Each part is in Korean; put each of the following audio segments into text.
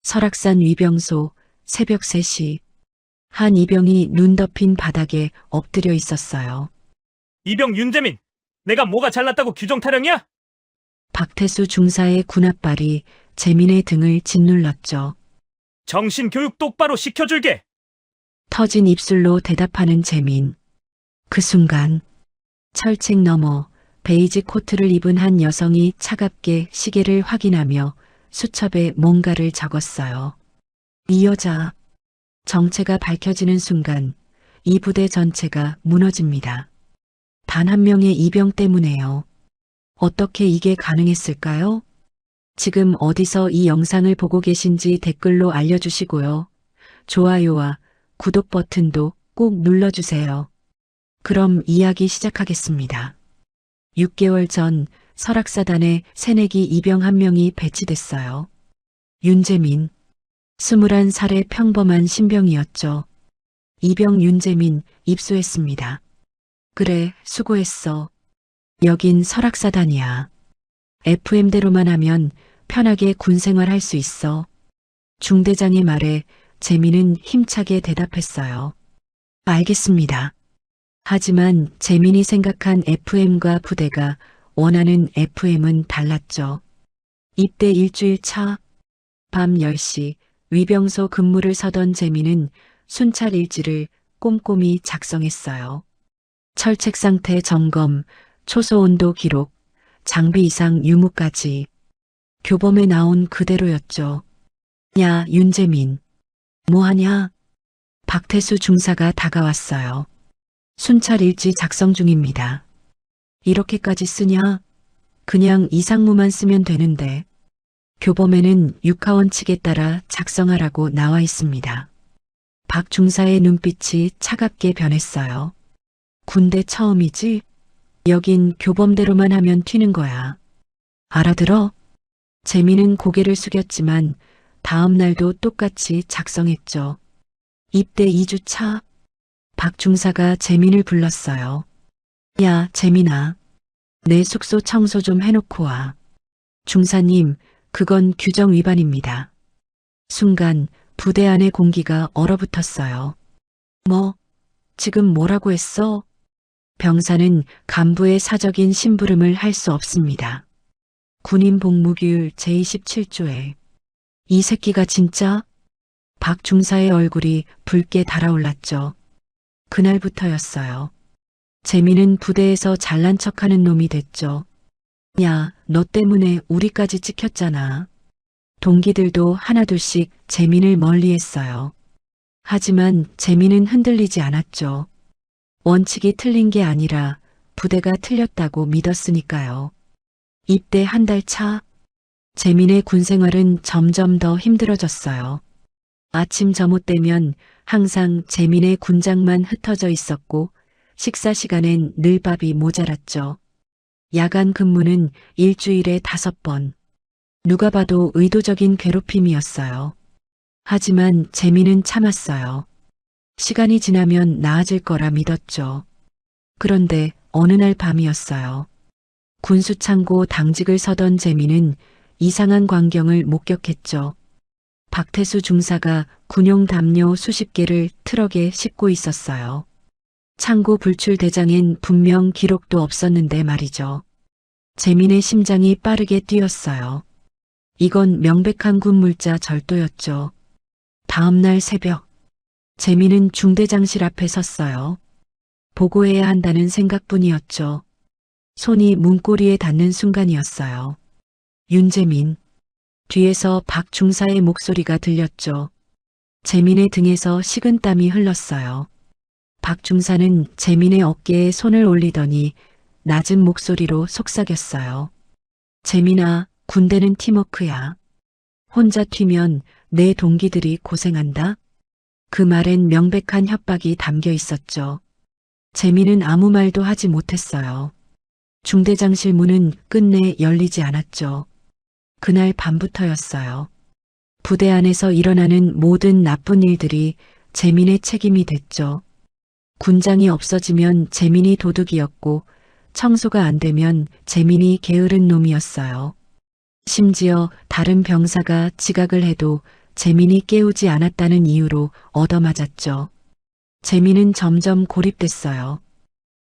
설악산 위병소 새벽 3시 한 이병이 눈 덮인 바닥에 엎드려 있었어요. 이병 윤재민, 내가 뭐가 잘났다고 규정 타령이야? 박태수 중사의 군홧발이 재민의 등을 짓눌렀죠. 정신교육 똑바로 시켜줄게. 터진 입술로 대답하는 재민. 그 순간 철책 너머 베이지 코트를 입은 한 여성이 차갑게 시계를 확인하며 수첩에 뭔가를 적었어요. 이 여자. 정체가 밝혀지는 순간 이 부대 전체가 무너집니다. 단 한 명의 이병 때문에요. 어떻게 이게 가능했을까요? 지금 어디서 이 영상을 보고 계신지 댓글로 알려주시고요. 좋아요와 구독 버튼도 꼭 눌러주세요. 그럼 이야기 시작하겠습니다. 6개월 전 설악사단에 새내기 이병 한 명이 배치됐어요. 윤재민. 21살의 평범한 신병이었죠. 이병 윤재민 입소했습니다. 그래, 수고했어. 여긴 설악사단이야. FM대로만 하면 편하게 군생활 할 수 있어. 중대장의 말에 재민은 힘차게 대답했어요. 알겠습니다. 하지만 재민이 생각한 FM과 부대가 원하는 FM은 달랐죠. 입대 일주일 차, 밤 10시 위병소 근무를 서던 재민은 순찰 일지를 꼼꼼히 작성했어요. 철책 상태 점검, 초소 온도 기록, 장비 이상 유무까지. 교범에 나온 그대로였죠. 야, 윤재민. 뭐하냐? 박태수 중사가 다가왔어요. 순찰 일지 작성 중입니다. 이렇게까지 쓰냐? 그냥 이상무만 쓰면 되는데. 교범에는 육하원 측에 따라 작성하라고 나와 있습니다. 박 중사의 눈빛이 차갑게 변했어요. 군대 처음이지? 여긴 교범대로만 하면 튀는 거야. 알아들어? 재민은 고개를 숙였지만 다음 날도 똑같이 작성했죠. 입대 2주 차. 박 중사가 재민을 불렀어요. 야, 재민아. 내 숙소 청소 좀 해놓고 와. 중사님, 그건 규정 위반입니다. 순간 부대 안의 공기가 얼어붙었어요. 뭐? 지금 뭐라고 했어? 병사는 간부의 사적인 심부름을 할 수 없습니다. 군인 복무규율 제27조에. 이 새끼가 진짜? 박 중사의 얼굴이 붉게 달아올랐죠. 그날부터였어요. 재민은 부대에서 잘난 척하는 놈이 됐죠. 야, 너 때문에 우리까지 찍혔잖아. 동기들도 하나둘씩 재민을 멀리했어요. 하지만 재민은 흔들리지 않았죠. 원칙이 틀린 게 아니라 부대가 틀렸다고 믿었으니까요. 입대 한 달 차. 재민의 군생활은 점점 더 힘들어졌어요. 아침 점호되면 항상 재민의 군장만 흩어져 있었고 식사 시간엔 늘 밥이 모자랐죠. 야간 근무는 일주일에 5번. 누가 봐도 의도적인 괴롭힘이었어요. 하지만 재민은 참았어요. 시간이 지나면 나아질 거라 믿었죠. 그런데 어느 날 밤이었어요. 군수창고 당직을 서던 재민은 이상한 광경을 목격했죠. 박태수 중사가 군용 담요 수십 개를 트럭에 싣고 있었어요. 창고 불출 대장엔 분명 기록도 없었는데 말이죠. 재민의 심장이 빠르게 뛰었어요. 이건 명백한 군물자 절도였죠. 다음 날 새벽, 재민은 중대장실 앞에 섰어요. 보고해야 한다는 생각뿐이었죠. 손이 문고리에 닿는 순간이었어요. 윤재민. 뒤에서 박 중사의 목소리가 들렸죠. 재민의 등에서 식은땀이 흘렀어요. 박 중사는 재민의 어깨에 손을 올리더니 낮은 목소리로 속삭였어요. 재민아, 군대는 팀워크야. 혼자 튀면 내 동기들이 고생한다. 그 말엔 명백한 협박이 담겨 있었죠. 재민은 아무 말도 하지 못했어요. 중대장실 문은 끝내 열리지 않았죠. 그날 밤부터였어요. 부대 안에서 일어나는 모든 나쁜 일들이 재민의 책임이 됐죠. 군장이 없어지면 재민이 도둑이었고 청소가 안 되면 재민이 게으른 놈이었어요. 심지어 다른 병사가 지각을 해도 재민이 깨우지 않았다는 이유로 얻어맞았죠. 재민은 점점 고립됐어요.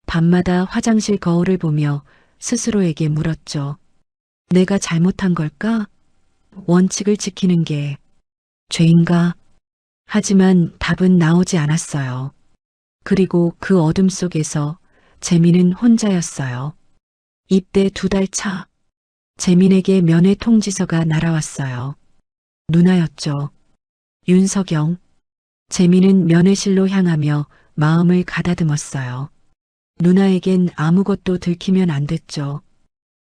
밤마다 화장실 거울을 보며 스스로에게 물었죠. 내가 잘못한 걸까? 원칙을 지키는 게 죄인가? 하지만 답은 나오지 않았어요. 그리고 그 어둠 속에서 재민은 혼자였어요. 입대 2달 차. 재민에게 면회 통지서가 날아왔어요. 누나였죠. 윤석영. 재민은 면회실로 향하며 마음을 가다듬었어요. 누나에겐 아무것도 들키면 안 됐죠.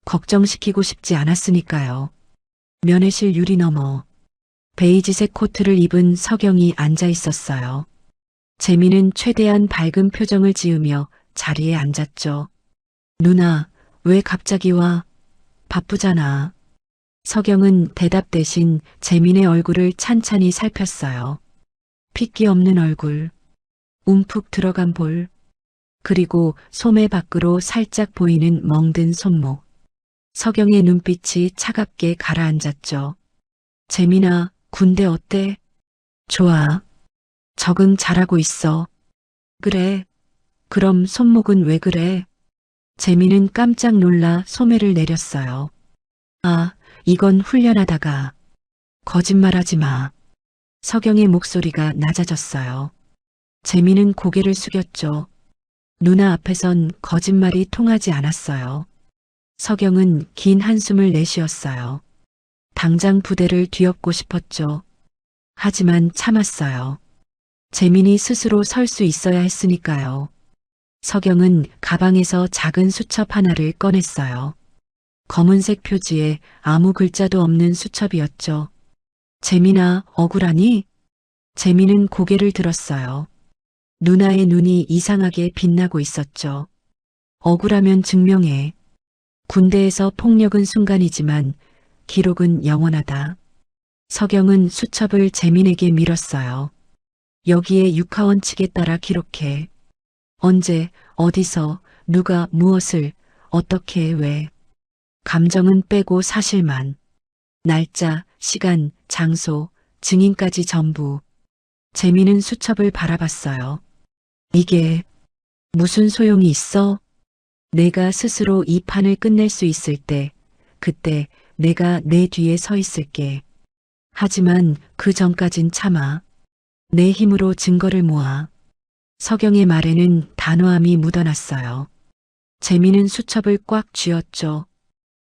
걱정시키고 싶지 않았으니까요. 면회실 유리 너머 베이지색 코트를 입은 석영이 앉아 있었어요. 재민은 최대한 밝은 표정을 지으며 자리에 앉았죠. 누나, 왜 갑자기 와? 바쁘잖아. 석영은 대답 대신 재민의 얼굴을 찬찬히 살폈어요. 핏기 없는 얼굴, 움푹 들어간 볼, 그리고 소매 밖으로 살짝 보이는 멍든 손목. 석영의 눈빛이 차갑게 가라앉았죠. 재민아, 군대 어때? 좋아. 적응 잘하고 있어. 그래. 그럼 손목은 왜 그래? 재민은 깜짝 놀라 소매를 내렸어요. 아, 이건 훈련하다가. 거짓말하지 마. 석영의 목소리가 낮아졌어요. 재민은 고개를 숙였죠. 누나 앞에선 거짓말이 통하지 않았어요. 석영은 긴 한숨을 내쉬었어요. 당장 부대를 뒤엎고 싶었죠. 하지만 참았어요. 재민이 스스로 설 수 있어야 했으니까요. 석영은 가방에서 작은 수첩 하나를 꺼냈어요. 검은색 표지에 아무 글자도 없는 수첩이었죠. 재민아, 억울하니? 재민은 고개를 들었어요. 누나의 눈이 이상하게 빛나고 있었죠. 억울하면 증명해. 군대에서 폭력은 순간이지만 기록은 영원하다. 석영은 수첩을 재민에게 밀었어요. 여기에 육하원칙에 따라 기록해. 언제, 어디서, 누가, 무엇을, 어떻게, 왜. 감정은 빼고 사실만. 날짜, 시간, 장소, 증인까지 전부. 재민은 수첩을 바라봤어요. 이게 무슨 소용이 있어? 내가 스스로 이 판을 끝낼 수 있을 때, 그때 내가 내 뒤에 서 있을게. 하지만 그 전까진 참아. 내 힘으로 증거를 모아. 석영의 말에는 단호함이 묻어났어요. 재민은 수첩을 꽉 쥐었죠.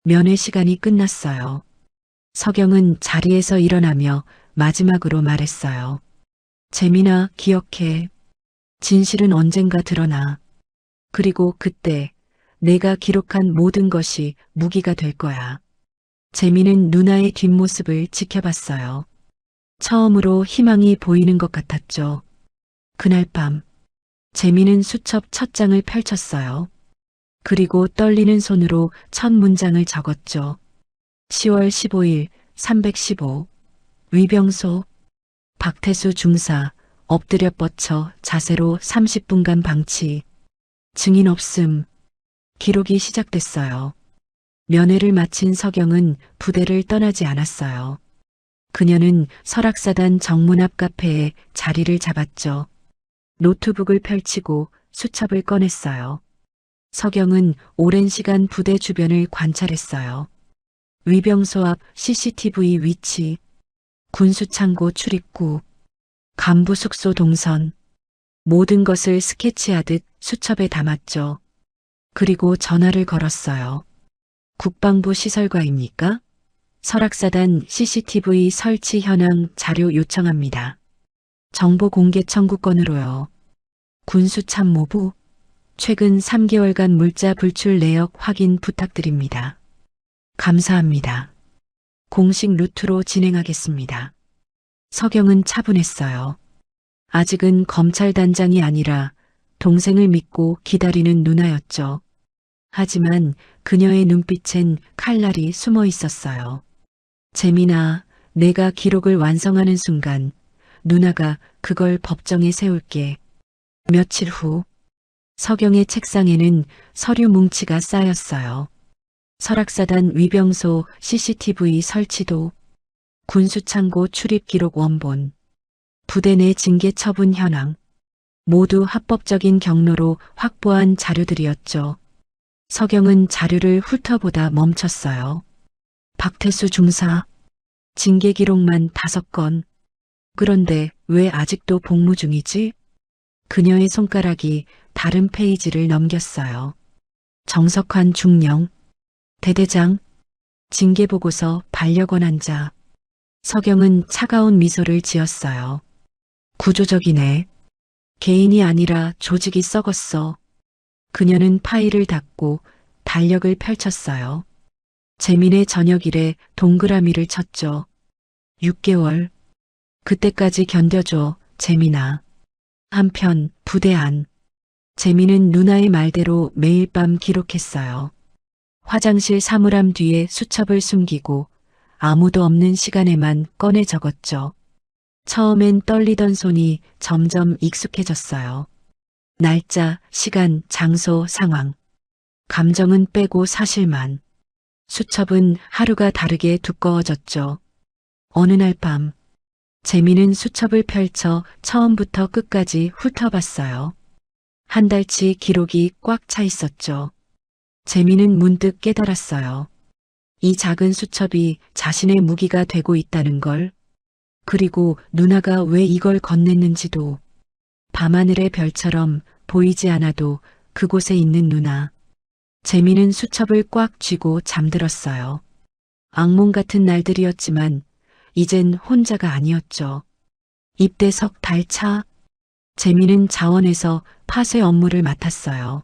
면회 시간이 끝났어요. 석영은 자리에서 일어나며 마지막으로 말했어요. 재민아, 기억해. 진실은 언젠가 드러나. 그리고 그때 내가 기록한 모든 것이 무기가 될 거야. 재민은 누나의 뒷모습을 지켜봤어요. 처음으로 희망이 보이는 것 같았죠. 그날 밤, 재민은 수첩 첫 장을 펼쳤어요. 그리고 떨리는 손으로 첫 문장을 적었죠. 10월 15일 315 위병소 박태수 중사 엎드려 뻗쳐 자세로 30분간 방치. 증인 없음. 기록이 시작됐어요. 면회를 마친 석영은 부대를 떠나지 않았어요. 그녀는 설악사단 정문 앞 카페에 자리를 잡았죠. 노트북을 펼치고 수첩을 꺼냈어요. 석영은 오랜 시간 부대 주변을 관찰했어요. 위병소 앞 CCTV 위치, 군수창고 출입구, 간부 숙소 동선, 모든 것을 스케치하듯 수첩에 담았죠. 그리고 전화를 걸었어요. 국방부 시설과입니까? 설악사단 CCTV 설치 현황 자료 요청합니다. 정보 공개 청구권으로요. 군수참모부, 최근 3개월간 물자 불출 내역 확인 부탁드립니다. 감사합니다. 공식 루트로 진행하겠습니다. 석영은 차분했어요. 아직은 검찰단장이 아니라 동생을 믿고 기다리는 누나였죠. 하지만 그녀의 눈빛엔 칼날이 숨어 있었어요. 재민아, 내가 기록을 완성하는 순간 누나가 그걸 법정에 세울게. 며칠 후 석영의 책상에는 서류 뭉치가 쌓였어요. 설악사단 위병소 CCTV 설치도, 군수창고 출입 기록 원본, 부대 내 징계 처분 현황, 모두 합법적인 경로로 확보한 자료들이었죠. 서경은 자료를 훑어보다 멈췄어요. 박태수 중사, 징계 기록만 5건. 그런데 왜 아직도 복무 중이지? 그녀의 손가락이 다른 페이지를 넘겼어요. 정석환 중령, 대대장, 징계보고서 반려권 환자. 서경은 차가운 미소를 지었어요. 구조적이네. 개인이 아니라 조직이 썩었어. 그녀는 파일을 닫고 달력을 펼쳤어요. 재민의 저녁일에 동그라미를 쳤죠. 6개월. 그때까지 견뎌줘, 재민아. 한편 부대 안. 재민은 누나의 말대로 매일 밤 기록했어요. 화장실 사물함 뒤에 수첩을 숨기고 아무도 없는 시간에만 꺼내 적었죠. 처음엔 떨리던 손이 점점 익숙해졌어요. 날짜, 시간, 장소, 상황. 감정은 빼고 사실만. 수첩은 하루가 다르게 두꺼워졌죠. 어느 날 밤, 재민은 수첩을 펼쳐 처음부터 끝까지 훑어봤어요. 한 달치 기록이 꽉 차 있었죠. 재민은 문득 깨달았어요. 이 작은 수첩이 자신의 무기가 되고 있다는 걸. 그리고 누나가 왜 이걸 건넸는지도. 밤하늘의 별처럼 보이지 않아도 그곳에 있는 누나. 재민은 수첩을 꽉 쥐고 잠들었어요. 악몽 같은 날들이었지만 이젠 혼자가 아니었죠. 입대 석 달 차. 재민은 자원에서 파쇄 업무를 맡았어요.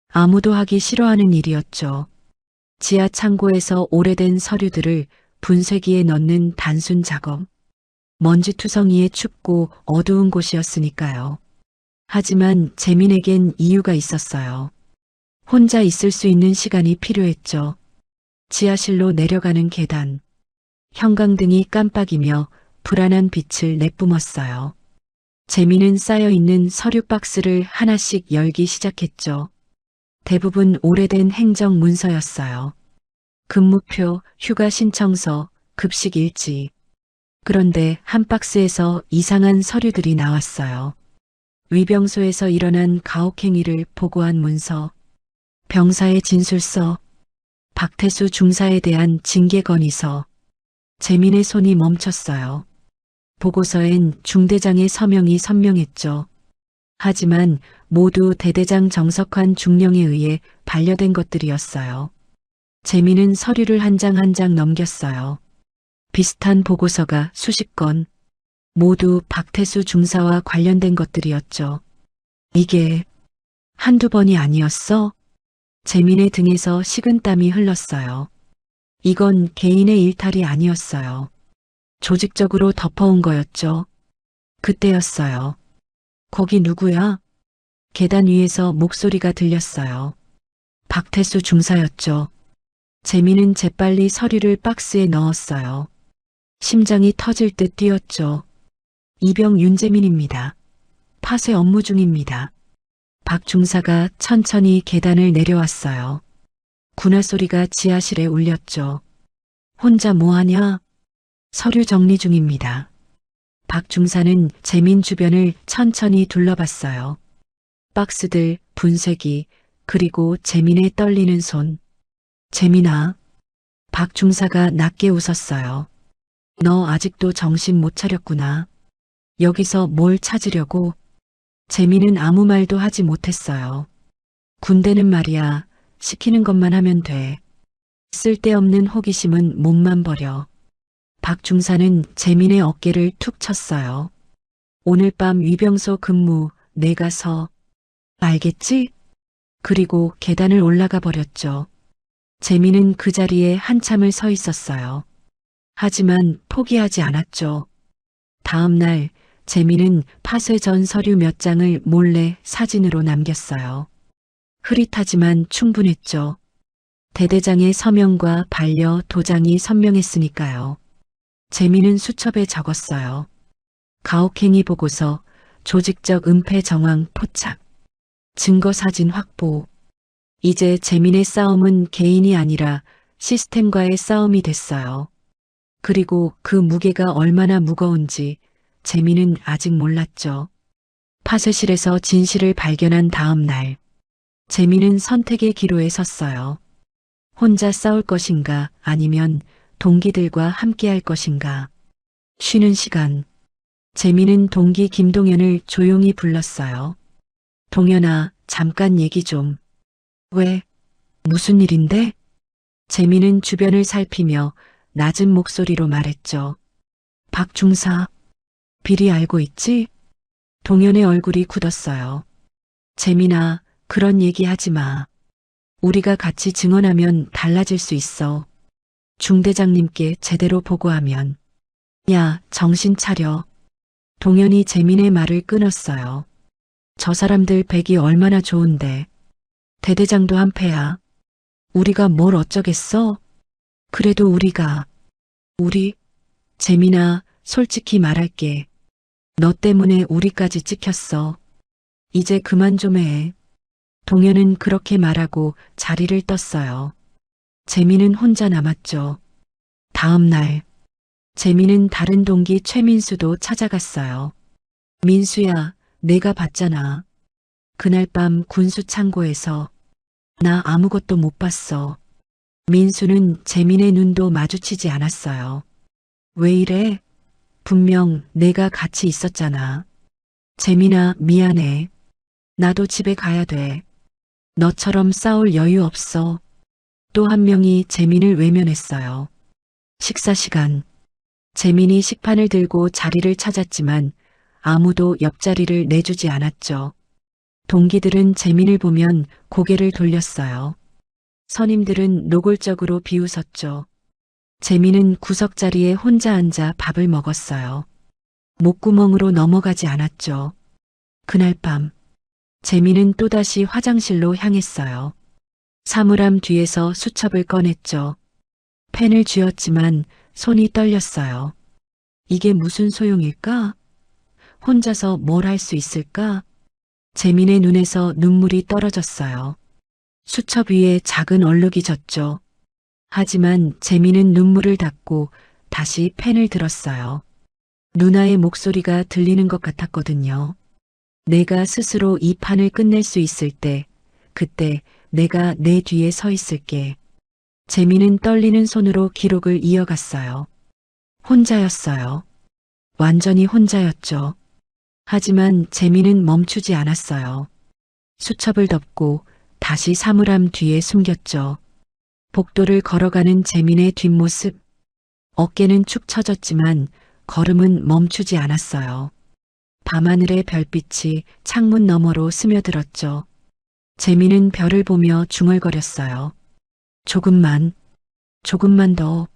아무도 하기 싫어하는 일이었죠. 지하 창고에서 오래된 서류들을 분쇄기에 넣는 단순 작업. 먼지투성이에 춥고 어두운 곳이었으니까요. 하지만 재민에겐 이유가 있었어요. 혼자 있을 수 있는 시간이 필요했죠. 지하실로 내려가는 계단. 형광등이 깜빡이며 불안한 빛을 내뿜었어요. 재민은 쌓여있는 서류 박스를 하나씩 열기 시작했죠. 대부분 오래된 행정 문서였어요. 근무표, 휴가 신청서, 급식 일지. 그런데 한 박스에서 이상한 서류들이 나왔어요. 위병소에서 일어난 가혹행위를 보고한 문서, 병사의 진술서, 박태수 중사에 대한 징계 건의서. 재민의 손이 멈췄어요. 보고서엔 중대장의 서명이 선명했죠. 하지만 모두 대대장 정석환 중령에 의해 반려된 것들이었어요. 재민은 서류를 한 장 한 장 넘겼어요. 비슷한 보고서가 수십 건, 모두 박태수 중사와 관련된 것들이었죠. 이게 한두 번이 아니었어? 재민의 등에서 식은땀이 흘렀어요. 이건 개인의 일탈이 아니었어요. 조직적으로 덮어온 거였죠. 그때였어요. 거기 누구야? 계단 위에서 목소리가 들렸어요. 박태수 중사였죠. 재민은 재빨리 서류를 박스에 넣었어요. 심장이 터질 듯 뛰었죠. 이병 윤재민입니다. 파쇄 업무 중입니다. 박 중사가 천천히 계단을 내려왔어요. 군화 소리가 지하실에 울렸죠. 혼자 뭐하냐? 서류 정리 중입니다. 박 중사는 재민 주변을 천천히 둘러봤어요. 박스들, 분쇄기, 그리고 재민의 떨리는 손. 재민아. 박 중사가 낮게 웃었어요. 너 아직도 정신 못 차렸구나. 여기서 뭘 찾으려고? 재민은 아무 말도 하지 못했어요. 군대는 말이야, 시키는 것만 하면 돼. 쓸데없는 호기심은 몸만 버려. 박 중사는 재민의 어깨를 툭 쳤어요. 오늘 밤 위병소 근무 내가 서. 알겠지? 그리고 계단을 올라가 버렸죠. 재민은 그 자리에 한참을 서 있었어요. 하지만 포기하지 않았죠. 다음 날 재민은 파쇄 전 서류 몇 장을 몰래 사진으로 남겼어요. 흐릿하지만 충분했죠. 대대장의 서명과 반려 도장이 선명했으니까요. 재민은 수첩에 적었어요. 가혹행위 보고서, 조직적 은폐 정황 포착, 증거 사진 확보. 이제 재민의 싸움은 개인이 아니라 시스템과의 싸움이 됐어요. 그리고 그 무게가 얼마나 무거운지 재미는 아직 몰랐죠. 파쇄실에서 진실을 발견한 다음 날, 재미는 선택의 기로에 섰어요. 혼자 싸울 것인가 아니면 동기들과 함께할 것인가. 쉬는 시간, 재미는 동기 김동현을 조용히 불렀어요. 동현아, 잠깐 얘기 좀. 왜? 무슨 일인데? 재미는 주변을 살피며 낮은 목소리로 말했죠. 박 중사, 비리 알고 있지? 동현의 얼굴이 굳었어요. 재민아, 그런 얘기 하지 마. 우리가 같이 증언하면 달라질 수 있어. 중대장님께 제대로 보고하면. 야, 정신 차려. 동현이 재민의 말을 끊었어요. 저 사람들 백이 얼마나 좋은데. 대대장도 한패야. 우리가 뭘 어쩌겠어? 그래도 우리, 재민아, 솔직히 말할게. 너 때문에 우리까지 찍혔어. 이제 그만 좀 해. 동현은 그렇게 말하고 자리를 떴어요. 재민은 혼자 남았죠. 다음 날, 재민은 다른 동기 최민수도 찾아갔어요. 민수야, 내가 봤잖아. 그날 밤 군수 창고에서. 나 아무것도 못 봤어. 민수는 재민의 눈도 마주치지 않았어요. 왜 이래? 분명 내가 같이 있었잖아. 재민아, 미안해. 나도 집에 가야 돼. 너처럼 싸울 여유 없어. 또 한 명이 재민을 외면했어요. 식사 시간. 재민이 식판을 들고 자리를 찾았지만 아무도 옆자리를 내주지 않았죠. 동기들은 재민을 보면 고개를 돌렸어요. 선임들은 노골적으로 비웃었죠. 재민은 구석자리에 혼자 앉아 밥을 먹었어요. 목구멍으로 넘어가지 않았죠. 그날 밤, 재민은 또다시 화장실로 향했어요. 사물함 뒤에서 수첩을 꺼냈죠. 펜을 쥐었지만 손이 떨렸어요. 이게 무슨 소용일까? 혼자서 뭘 할 수 있을까? 재민의 눈에서 눈물이 떨어졌어요. 수첩 위에 작은 얼룩이 졌죠. 하지만 재민은 눈물을 닦고 다시 펜을 들었어요. 누나의 목소리가 들리는 것 같았거든요. 내가 스스로 이 판을 끝낼 수 있을 때, 그때 내가 내 뒤에 서 있을게. 재민은 떨리는 손으로 기록을 이어갔어요. 혼자였어요. 완전히 혼자였죠. 하지만 재민은 멈추지 않았어요. 수첩을 덮고 다시 사물함 뒤에 숨겼죠. 복도를 걸어가는 재민의 뒷모습. 어깨는 축 처졌지만 걸음은 멈추지 않았어요. 밤하늘의 별빛이 창문 너머로 스며들었죠. 재민은 별을 보며 중얼거렸어요. 조금만 더.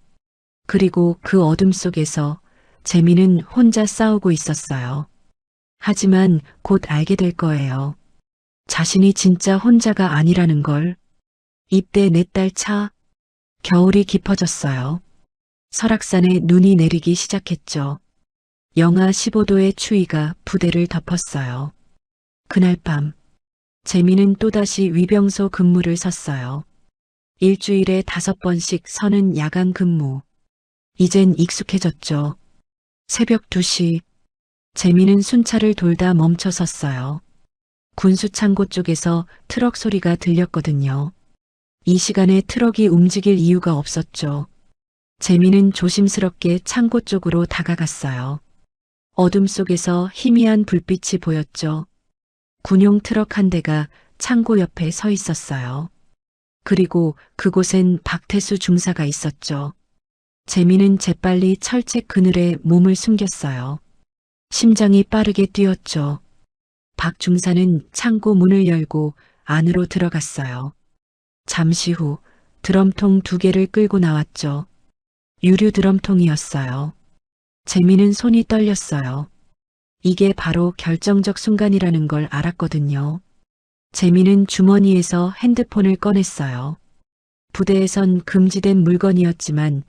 그리고 그 어둠 속에서 재민은 혼자 싸우고 있었어요. 하지만 곧 알게 될 거예요. 자신이 진짜 혼자가 아니라는 걸. 입대 내 딸 차. 겨울이 깊어졌어요. 설악산에 눈이 내리기 시작했죠. 영하 15도의 추위가 부대를 덮었어요. 그날 밤, 재민은 또다시 위병소 근무를 섰어요. 일주일에 5번씩 서는 야간 근무. 이젠 익숙해졌죠. 새벽 2시, 재민은 순찰을 돌다 멈춰 섰어요. 군수창고 쪽에서 트럭 소리가 들렸거든요. 이 시간에 트럭이 움직일 이유가 없었죠. 재민은 조심스럽게 창고 쪽으로 다가갔어요. 어둠 속에서 희미한 불빛이 보였죠. 군용 트럭 한 대가 창고 옆에 서 있었어요. 그리고 그곳엔 박태수 중사가 있었죠. 재민은 재빨리 철책 그늘에 몸을 숨겼어요. 심장이 빠르게 뛰었죠. 박 중사는 창고 문을 열고 안으로 들어갔어요. 잠시 후 드럼통 2개를 끌고 나왔죠. 유류 드럼통이었어요. 재민은 손이 떨렸어요. 이게 바로 결정적 순간이라는 걸 알았거든요. 재민은 주머니에서 핸드폰을 꺼냈어요. 부대에선 금지된 물건이었지만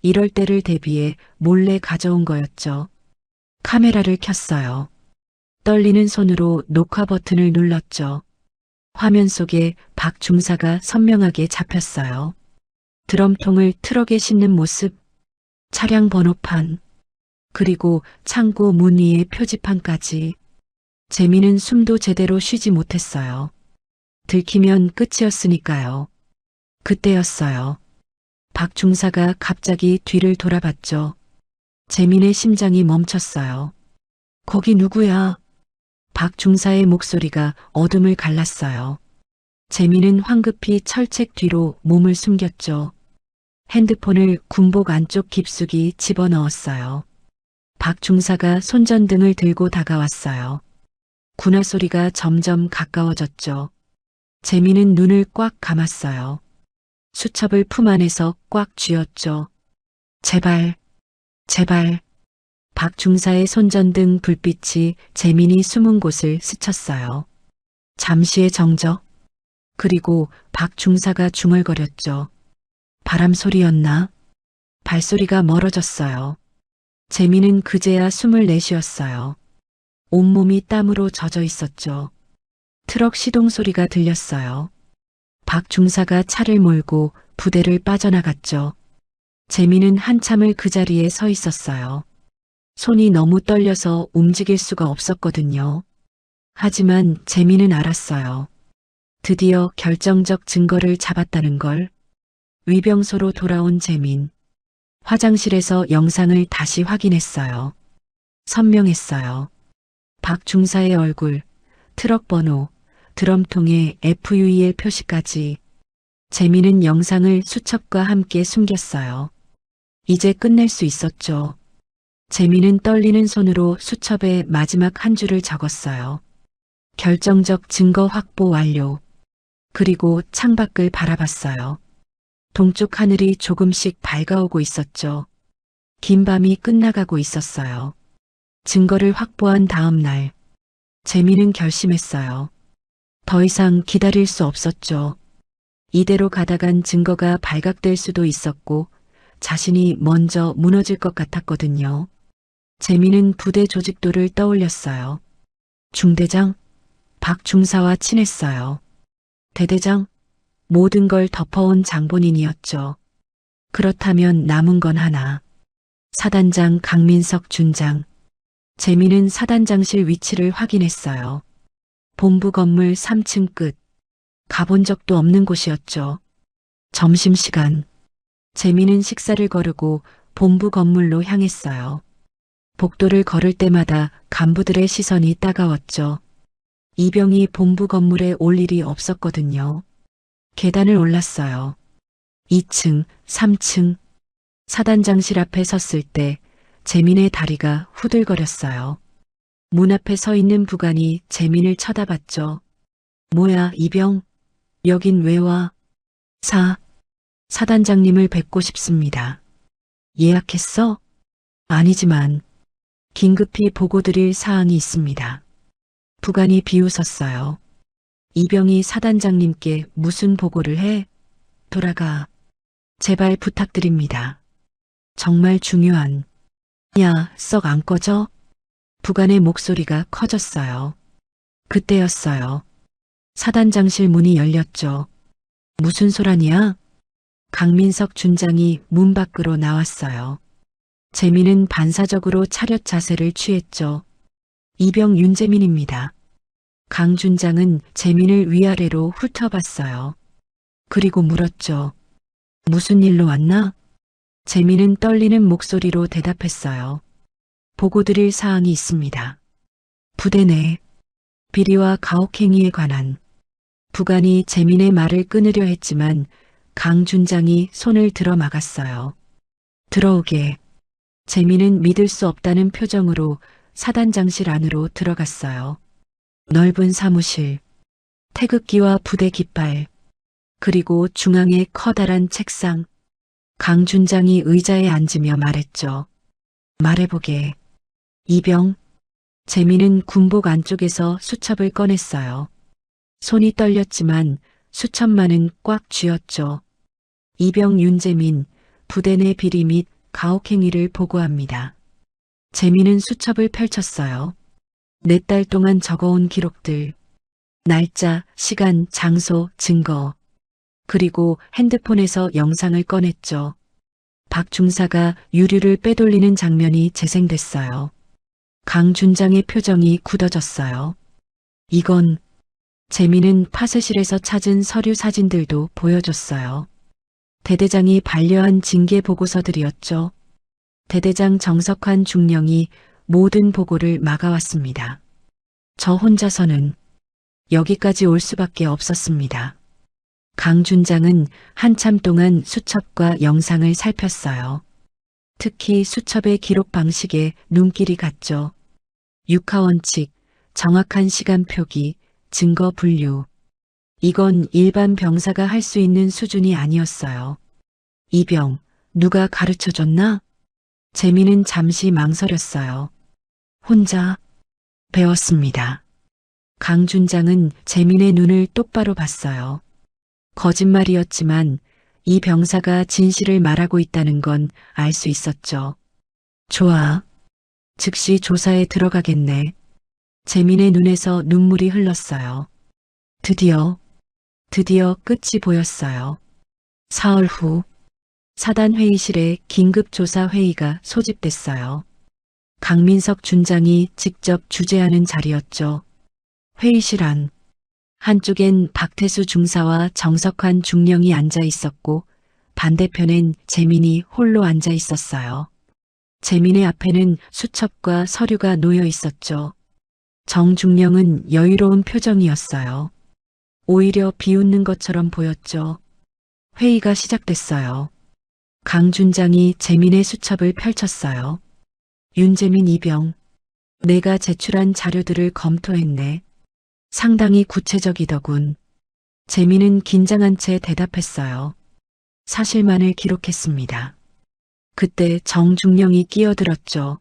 이럴 때를 대비해 몰래 가져온 거였죠. 카메라를 켰어요. 떨리는 손으로 녹화 버튼을 눌렀죠. 화면 속에 박 중사가 선명하게 잡혔어요. 드럼통을 트럭에 싣는 모습. 차량 번호판, 그리고 창고 문 위의 표지판까지. 재민은 숨도 제대로 쉬지 못했어요. 들키면 끝이었으니까요. 그때였어요. 박 중사가 갑자기 뒤를 돌아봤죠. 재민의 심장이 멈췄어요. 거기 누구야? 박 중사의 목소리가 어둠을 갈랐어요. 재민은 황급히 철책 뒤로 몸을 숨겼죠. 핸드폰을 군복 안쪽 깊숙이 집어넣었어요. 박 중사가 손전등을 들고 다가왔어요. 군화 소리가 점점 가까워졌죠. 재민은 눈을 꽉 감았어요. 수첩을 품 안에서 꽉 쥐었죠. 제발, 제발. 박 중사의 손전등 불빛이 재민이 숨은 곳을 스쳤어요. 잠시의 정적. 그리고 박 중사가 중얼거렸죠. 바람 소리였나? 발소리가 멀어졌어요. 재민은 그제야 숨을 내쉬었어요. 온몸이 땀으로 젖어 있었죠. 트럭 시동 소리가 들렸어요. 박 중사가 차를 몰고 부대를 빠져나갔죠. 재민은 한참을 그 자리에 서 있었어요. 손이 너무 떨려서 움직일 수가 없었거든요. 하지만 재민은 알았어요. 드디어 결정적 증거를 잡았다는 걸. 위병소로 돌아온 재민. 화장실에서 영상을 다시 확인했어요. 선명했어요. 박 중사의 얼굴, 트럭 번호, 드럼통에 FUEL 표시까지. 재민은 영상을 수첩과 함께 숨겼어요. 이제 끝낼 수 있었죠. 재민은 떨리는 손으로 수첩에 마지막 한 줄을 적었어요. 결정적 증거 확보 완료. 그리고 창밖을 바라봤어요. 동쪽 하늘이 조금씩 밝아오고 있었죠. 긴 밤이 끝나가고 있었어요. 증거를 확보한 다음 날, 재민은 결심했어요. 더 이상 기다릴 수 없었죠. 이대로 가다간 증거가 발각될 수도 있었고 자신이 먼저 무너질 것 같았거든요. 재민은 부대 조직도를 떠올렸어요. 중대장, 박 중사와 친했어요. 대대장, 모든 걸 덮어온 장본인이었죠. 그렇다면 남은 건 하나. 사단장 강민석 준장. 재민은 사단장실 위치를 확인했어요. 본부 건물 3층 끝. 가본 적도 없는 곳이었죠. 점심시간. 재민은 식사를 거르고 본부 건물로 향했어요. 복도를 걸을 때마다 간부들의 시선이 따가웠죠. 이병이 본부 건물에 올 일이 없었거든요. 계단을 올랐어요. 2층, 3층. 사단장실 앞에 섰을 때 재민의 다리가 후들거렸어요. 문 앞에 서 있는 부관이 재민을 쳐다봤죠. 뭐야, 이병? 여긴 왜 와? 사단장님을 뵙고 싶습니다. 예약했어? 아니지만 긴급히 보고드릴 사항이 있습니다. 부관이 비웃었어요. 이병이 사단장님께 무슨 보고를 해? 돌아가. 제발 부탁드립니다. 정말 중요한. 야, 썩 안 꺼져? 부관의 목소리가 커졌어요. 그때였어요. 사단장실 문이 열렸죠. 무슨 소란이야? 강민석 준장이 문 밖으로 나왔어요. 재민은 반사적으로 차렷 자세를 취했죠. 이병 윤재민입니다. 강 준장은 재민을 위아래로 훑어봤어요. 그리고 물었죠. 무슨 일로 왔나? 재민은 떨리는 목소리로 대답했어요. 보고드릴 사항이 있습니다. 부대 내 비리와 가혹행위에 관한. 부관이 재민의 말을 끊으려 했지만 강 준장이 손을 들어 막았어요. 들어오게. 재민은 믿을 수 없다는 표정으로 사단장실 안으로 들어갔어요. 넓은 사무실, 태극기와 부대 깃발, 그리고 중앙에 커다란 책상. 강 준장이 의자에 앉으며 말했죠. 말해보게. 이병. 재민은 군복 안쪽에서 수첩을 꺼냈어요. 손이 떨렸지만 수첩만은 꽉 쥐었죠. 이병 윤재민, 부대 내 비리 및 가혹행위를 보고합니다. 재민은 수첩을 펼쳤어요. 4달 동안 적어온 기록들, 날짜, 시간, 장소, 증거, 그리고 핸드폰에서 영상을 꺼냈죠. 박 중사가 유류를 빼돌리는 장면이 재생됐어요. 강 준장의 표정이 굳어졌어요. 이건 재민은 파쇄실에서 찾은 서류 사진들도 보여줬어요. 대대장이 반려한 징계 보고서들이었죠. 대대장 정석환 중령이 모든 보고를 막아왔습니다. 저 혼자서는 여기까지 올 수밖에 없었습니다. 강 준장은 한참 동안 수첩과 영상을 살폈어요. 특히 수첩의 기록 방식에 눈길이 갔죠. 육하원칙, 정확한 시간 표기, 증거 분류. 이건 일반 병사가 할 수 있는 수준이 아니었어요. 이 병, 누가 가르쳐 줬나? 재민은 잠시 망설였어요. 혼자 배웠습니다. 강 준장은 재민의 눈을 똑바로 봤어요. 거짓말이었지만 이 병사가 진실을 말하고 있다는 건 알 수 있었죠. 좋아. 즉시 조사에 들어가겠네. 재민의 눈에서 눈물이 흘렀어요. 드디어 끝이 보였어요. 사흘 후 사단 회의실에 긴급 조사 회의가 소집됐어요. 강민석 준장이 직접 주재하는 자리였죠. 회의실 안 한쪽엔 박태수 중사와 정석환 중령이 앉아 있었고 반대편엔 재민이 홀로 앉아 있었어요. 재민의 앞에는 수첩과 서류가 놓여 있었죠. 정 중령은 여유로운 표정이었어요. 오히려 비웃는 것처럼 보였죠. 회의가 시작됐어요. 강 준장이 재민의 수첩을 펼쳤어요. 윤재민 이병, 내가 제출한 자료들을 검토했네. 상당히 구체적이더군. 재민은 긴장한 채 대답했어요. 사실만을 기록했습니다. 그때 정중령이 끼어들었죠.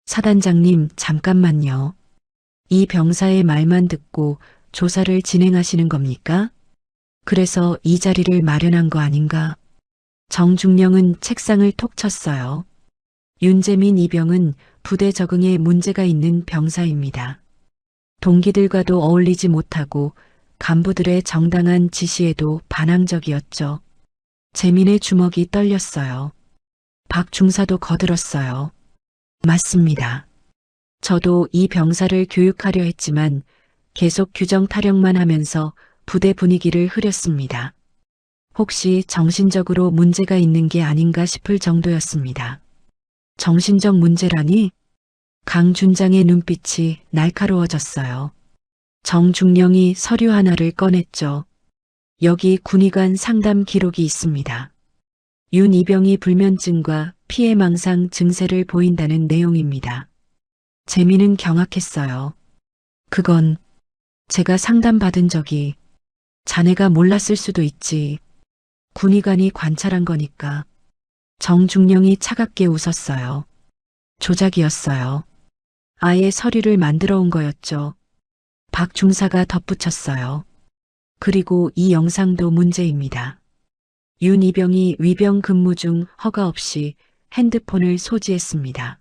사단장님, 잠깐만요. 이 병사의 말만 듣고 조사를 진행하시는 겁니까? 그래서 이 자리를 마련한 거 아닌가? 정중령은 책상을 톡 쳤어요. 윤재민 이병은 부대 적응에 문제가 있는 병사입니다. 동기들과도 어울리지 못하고 간부들의 정당한 지시에도 반항적이었죠. 재민의 주먹이 떨렸어요. 박 중사도 거들었어요. 맞습니다. 저도 이 병사를 교육하려 했지만 계속 규정 타령만 하면서 부대 분위기를 흐렸습니다. 혹시 정신적으로 문제가 있는 게 아닌가 싶을 정도였습니다. 정신적 문제라니? 강 준장의 눈빛이 날카로워졌어요. 정중령이 서류 하나를 꺼냈죠. 여기 군의관 상담 기록이 있습니다. 윤 이병이 불면증과 피해망상 증세를 보인다는 내용입니다. 재민은 경악했어요. 그건 제가 상담받은 적이 자네가 몰랐을 수도 있지. 군의관이 관찰한 거니까. 정중령이 차갑게 웃었어요. 조작이었어요. 아예 서류를 만들어 온 거였죠. 박 중사가 덧붙였어요. 그리고 이 영상도 문제입니다. 윤 이병이 위병 근무 중 허가 없이 핸드폰을 소지했습니다.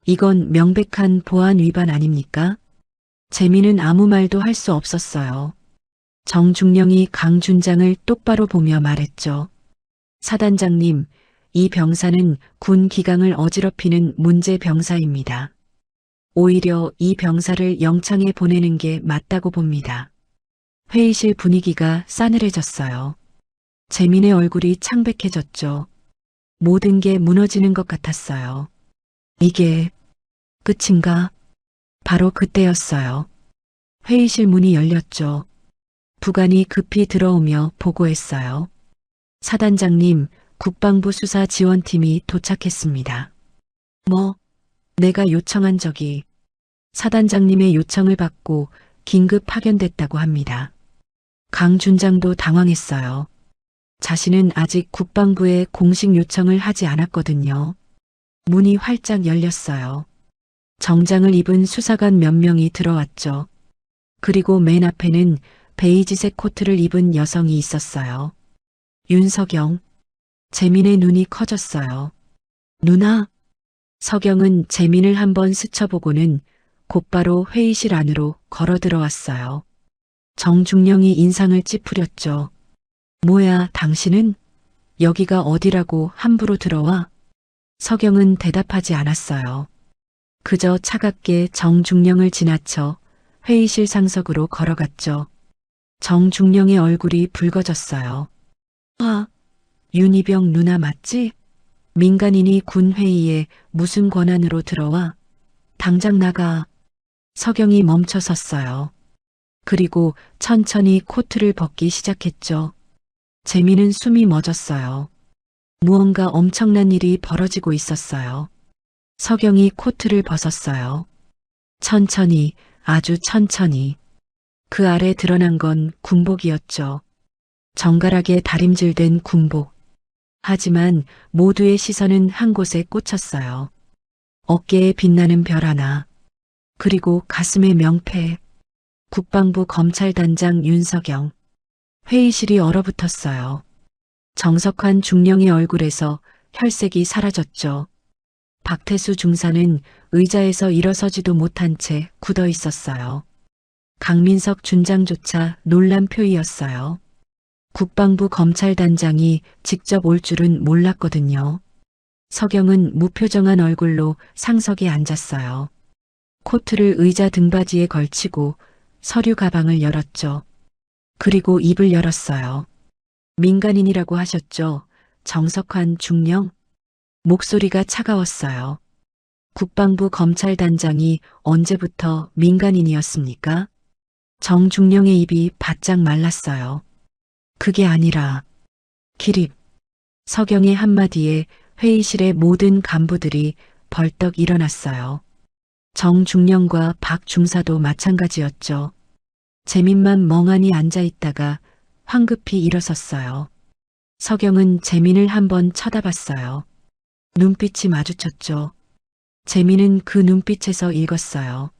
이건 명백한 보안 위반 아닙니까? 재민은 아무 말도 할 수 없었어요. 정중령이 강 준장을 똑바로 보며 말했죠. 사단장님, 이 병사는 군 기강을 어지럽히는 문제 병사입니다. 오히려 이 병사를 영창에 보내는 게 맞다고 봅니다. 회의실 분위기가 싸늘해졌어요. 재민의 얼굴이 창백해졌죠. 모든 게 무너지는 것 같았어요. 이게 끝인가? 바로 그때였어요. 회의실 문이 열렸죠. 부관이 급히 들어오며 보고했어요. 사단장님, 국방부 수사 지원팀이 도착했습니다. 뭐? 내가 요청한 적이 사단장님의 요청을 받고 긴급 파견됐다고 합니다. 강 준장도 당황했어요. 자신은 아직 국방부에 공식 요청을 하지 않았거든요. 문이 활짝 열렸어요. 정장을 입은 수사관 몇 명이 들어왔죠. 그리고 맨 앞에는 베이지색 코트를 입은 여성이 있었어요. 윤석영. 재민의 눈이 커졌어요. 누나? 석영은 재민을 한번 스쳐보고는 곧바로 회의실 안으로 걸어 들어왔어요. 정중령이 인상을 찌푸렸죠. 뭐야, 당신은? 여기가 어디라고 함부로 들어와? 서경은 대답하지 않았어요. 그저 차갑게 정중령을 지나쳐 회의실 상석으로 걸어갔죠. 정중령의 얼굴이 붉어졌어요. 윤희병 누나 맞지? 민간인이 군 회의에 무슨 권한으로 들어와? 당장 나가. 서경이 멈춰 섰어요. 그리고 천천히 코트를 벗기 시작했죠. 재미는 숨이 멎었어요. 무언가 엄청난 일이 벌어지고 있었어요. 서경이 코트를 벗었어요. 천천히, 아주 천천히. 그 아래 드러난 건 군복이었죠. 정갈하게 다림질된 군복. 하지만 모두의 시선은 한 곳에 꽂혔어요. 어깨에 빛나는 별 하나. 그리고 가슴에 명패. 국방부 검찰단장 윤석영. 회의실이 얼어붙었어요. 정석환 중령의 얼굴에서 혈색이 사라졌죠. 박태수 중사는 의자에서 일어서지도 못한 채 굳어 있었어요. 강민석 준장조차 놀란 표이었어요. 국방부 검찰단장이 직접 올 줄은 몰랐거든요. 서경은 무표정한 얼굴로 상석에 앉았어요. 코트를 의자 등받이에 걸치고 서류 가방을 열었죠. 그리고 입을 열었어요. 민간인이라고 하셨죠? 정석환 중령? 목소리가 차가웠어요. 국방부 검찰단장이 언제부터 민간인이었습니까? 정중령의 입이 바짝 말랐어요. 그게 아니라 기립. 서경의 한마디에 회의실의 모든 간부들이 벌떡 일어났어요. 정중령과 박 중사도 마찬가지였죠. 재민만 멍하니 앉아 있다가 황급히 일어섰어요. 서경은 재민을 한번 쳐다봤어요. 눈빛이 마주쳤죠. 재민은 그 눈빛에서 읽었어요.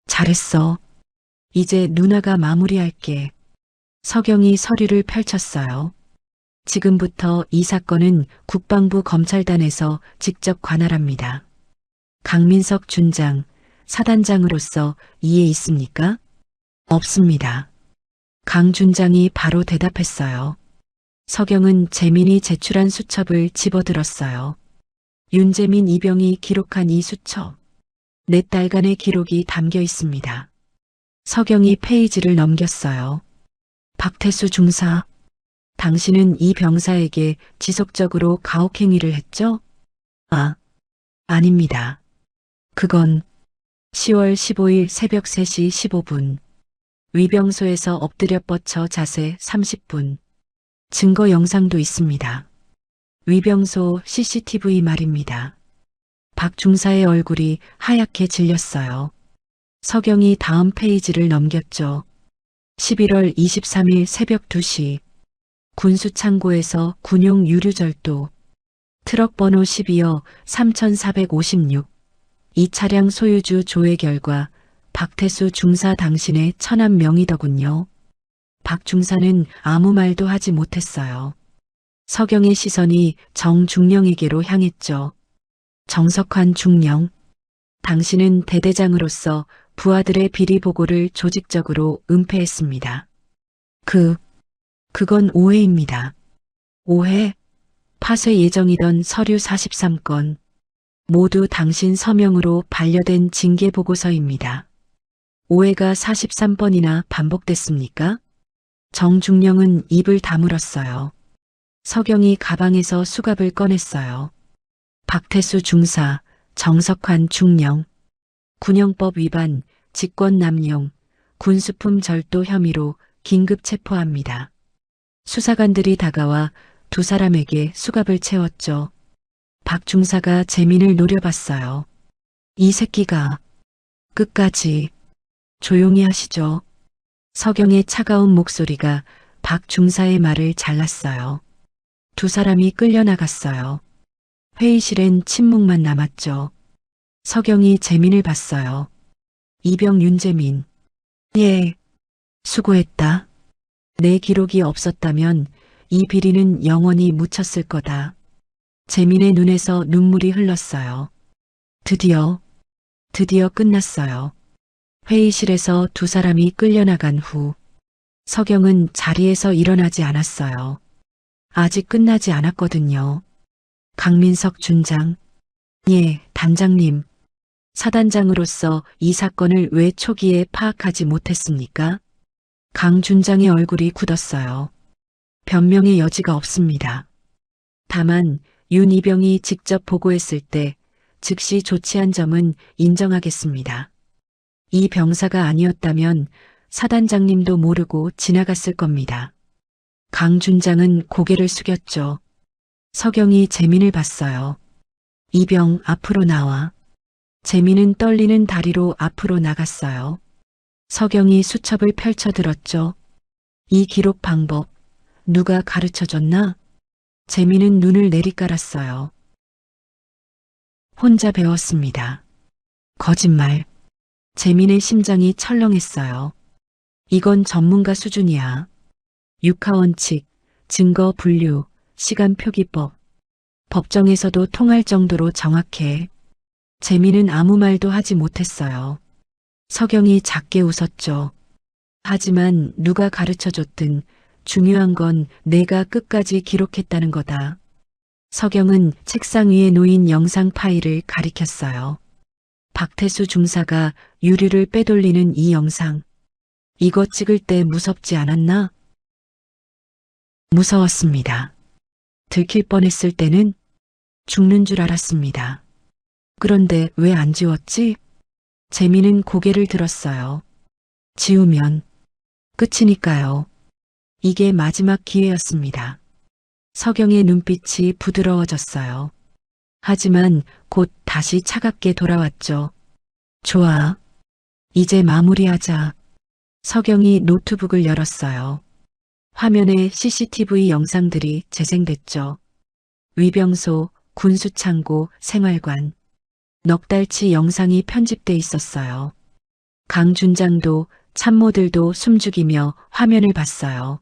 잘했어. 이제 누나가 마무리할게. 서경이 서류를 펼쳤어요. 지금부터 이 사건은 국방부 검찰단에서 직접 관할합니다. 강민석 준장, 사단장으로서 이해 있습니까? 없습니다. 강 준장이 바로 대답했어요. 서경은 재민이 제출한 수첩을 집어들었어요. 윤재민 이병이 기록한 이 수첩. 4달간의 기록이 담겨 있습니다. 서경이 페이지를 넘겼어요. 박태수 중사, 당신은 이 병사에게 지속적으로 가혹행위를 했죠? 아닙니다. 그건 10월 15일 새벽 3시 15분. 위병소에서 엎드려 뻗쳐 자세 30분. 증거 영상도 있습니다. 위병소 CCTV 말입니다. 박 중사의 얼굴이 하얗게 질렸어요. 서경이 다음 페이지를 넘겼죠. 11월 23일 새벽 2시. 군수창고에서 군용 유류절도. 트럭 번호 12여 3456. 이 차량 소유주 조회 결과 박태수 중사 당신의 처남 명의더군요. 박 중사는 아무 말도 하지 못했어요. 서경의 시선이 정중령에게로 향했죠. 정석환 중령, 당신은 대대장으로서 부하들의 비리 보고를 조직적으로 은폐했습니다. 그건 오해입니다. 오해? 파쇄 예정이던 서류 43건. 모두 당신 서명으로 반려된 징계보고서입니다. 오해가 43번이나 반복됐습니까? 정중령은 입을 다물었어요. 서경이 가방에서 수갑을 꺼냈어요. 박태수 중사, 정석환 중령, 군형법 위반, 직권남용, 군수품 절도 혐의로 긴급 체포합니다. 수사관들이 다가와 두 사람에게 수갑을 채웠죠. 박 중사가 재민을 노려봤어요. 이 새끼가 끝까지 조용히 하시죠. 서경의 차가운 목소리가 박 중사의 말을 잘랐어요. 두 사람이 끌려나갔어요. 회의실엔 침묵만 남았죠. 서경이 재민을 봤어요. 이병 윤재민. 예, 수고했다. 내 기록이 없었다면 이 비리는 영원히 묻혔을 거다. 재민의 눈에서 눈물이 흘렀어요. 드디어 끝났어요. 회의실에서 두 사람이 끌려나간 후 서경은 자리에서 일어나지 않았어요. 아직 끝나지 않았거든요. 강민석 준장. 예, 단장님. 사단장으로서 이 사건을 왜 초기에 파악하지 못했습니까? 강 준장의 얼굴이 굳었어요. 변명의 여지가 없습니다. 다만 윤이병이 직접 보고했을 때 즉시 조치한 점은 인정하겠습니다. 이 병사가 아니었다면 사단장님도 모르고 지나갔을 겁니다. 강 준장은 고개를 숙였죠. 서경이 재민을 봤어요. 이병 앞으로 나와. 재민은 떨리는 다리로 앞으로 나갔어요. 서경이 수첩을 펼쳐들었죠. 이 기록 방법 누가 가르쳐줬나? 재민은 눈을 내리깔았어요. 혼자 배웠습니다. 거짓말. 재민의 심장이 철렁했어요. 이건 전문가 수준이야. 육하원칙, 증거 분류, 시간 표기법. 법정에서도 통할 정도로 정확해. 재민은 아무 말도 하지 못했어요. 서경이 작게 웃었죠. 하지만 누가 가르쳐줬든 중요한 건 내가 끝까지 기록했다는 거다. 서경은 책상 위에 놓인 영상 파일을 가리켰어요. 박태수 중사가 유류를 빼돌리는 이 영상. 이거 찍을 때 무섭지 않았나? 무서웠습니다. 들킬 뻔했을 때는 죽는 줄 알았습니다. 그런데 왜 안 지웠지? 재민은 고개를 들었어요. 지우면 끝이니까요. 이게 마지막 기회였습니다. 서경의 눈빛이 부드러워졌어요. 하지만 곧 다시 차갑게 돌아왔죠. 좋아. 이제 마무리하자. 서경이 노트북을 열었어요. 화면에 CCTV 영상들이 재생됐죠. 위병소, 군수창고, 생활관. 넉 달치 영상이 편집돼 있었어요. 강 준장도 참모들도 숨죽이며 화면을 봤어요.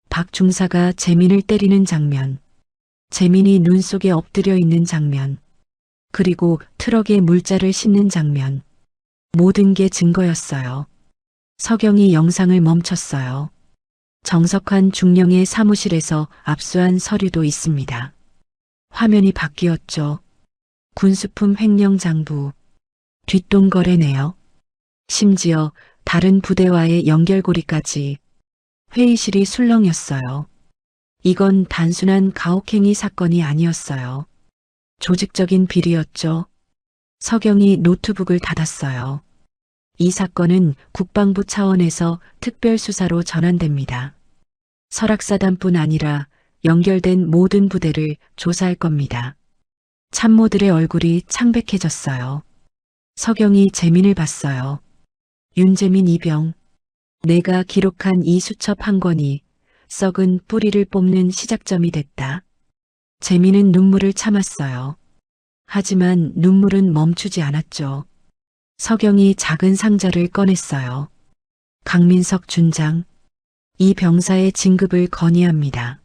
박 중사가 재민을 때리는 장면. 재민이 눈 속에 엎드려 있는 장면. 그리고 트럭에 물자를 싣는 장면. 모든 게 증거였어요. 서경이 영상을 멈췄어요. 정석환 중령의 사무실에서 압수한 서류도 있습니다. 화면이 바뀌었죠. 군수품 횡령 장부. 뒷돈거래네요. 심지어 다른 부대와의 연결고리까지. 회의실이 술렁였어요. 이건 단순한 가혹행위 사건이 아니었어요. 조직적인 비리였죠. 서경이 노트북을 닫았어요. 이 사건은 국방부 차원에서 특별수사로 전환됩니다. 설악사단뿐 아니라 연결된 모든 부대를 조사할 겁니다. 참모들의 얼굴이 창백해졌어요. 서경이 재민을 봤어요. 윤재민 이병. 내가 기록한 이 수첩 한 권이 썩은 뿌리를 뽑는 시작점이 됐다. 재민은 눈물을 참았어요. 하지만 눈물은 멈추지 않았죠. 서경이 작은 상자를 꺼냈어요. 강민석 준장. 이 병사의 진급을 건의합니다.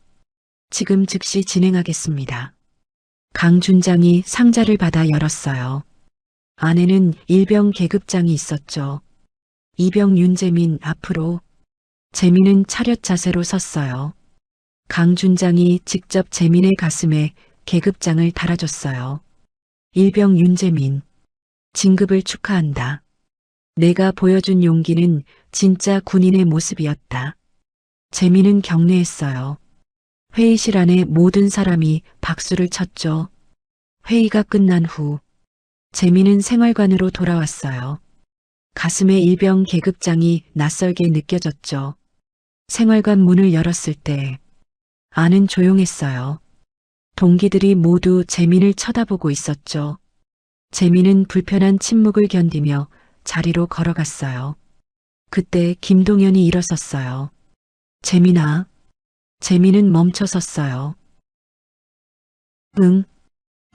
지금 즉시 진행하겠습니다. 강 준장이 상자를 받아 열었어요. 안에는 일병 계급장이 있었죠. 이병 윤재민 앞으로. 재민은 차렷 자세로 섰어요. 강 준장이 직접 재민의 가슴에 계급장을 달아줬어요. 일병 윤재민. 진급을 축하한다. 내가 보여준 용기는 진짜 군인의 모습이었다. 재민은 격려했어요. 회의실 안에 모든 사람이 박수를 쳤죠. 회의가 끝난 후 재민은 생활관으로 돌아왔어요. 가슴에 일병 계급장이 낯설게 느껴졌죠. 생활관 문을 열었을 때 안은 조용했어요. 동기들이 모두 재민을 쳐다보고 있었죠. 재민은 불편한 침묵을 견디며 자리로 걸어갔어요. 그때 김동현이 일어섰어요. 재민아. 재민은 멈춰섰어요. 응,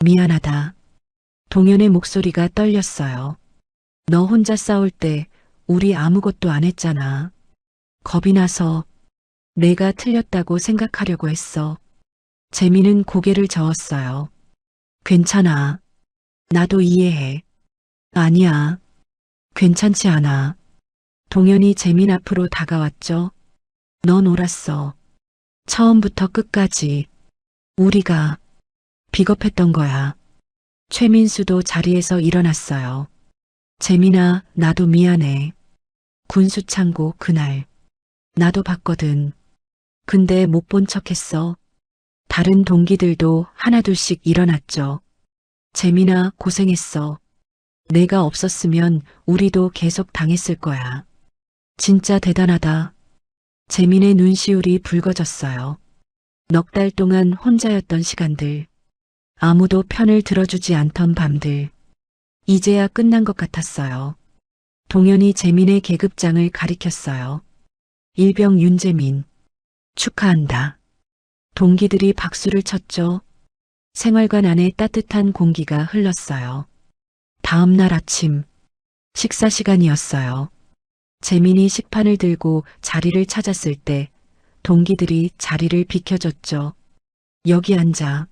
미안하다. 동현의 목소리가 떨렸어요. 너 혼자 싸울 때 우리 아무것도 안 했잖아. 겁이 나서 내가 틀렸다고 생각하려고 했어. 재민은 고개를 저었어요. 괜찮아. 나도 이해해. 아니야. 괜찮지 않아. 동현이 재민 앞으로 다가왔죠. 넌 옳았어. 처음부터 끝까지 우리가 비겁했던 거야. 최민수도 자리에서 일어났어요. 재민아, 나도 미안해. 군수창고 그날 나도 봤거든. 근데 못 본 척했어. 다른 동기들도 하나둘씩 일어났죠. 재민아, 고생했어. 내가 없었으면 우리도 계속 당했을 거야. 진짜 대단하다. 재민의 눈시울이 붉어졌어요. 넉 달 동안 혼자였던 시간들, 아무도 편을 들어주지 않던 밤들, 이제야 끝난 것 같았어요. 동현이 재민의 계급장을 가리켰어요. 일병 윤재민, 축하한다. 동기들이 박수를 쳤죠. 생활관 안에 따뜻한 공기가 흘렀어요. 다음 날 아침, 식사 시간이었어요. 재민이 식판을 들고 자리를 찾았을 때 동기들이 자리를 비켜줬죠. 여기 앉아.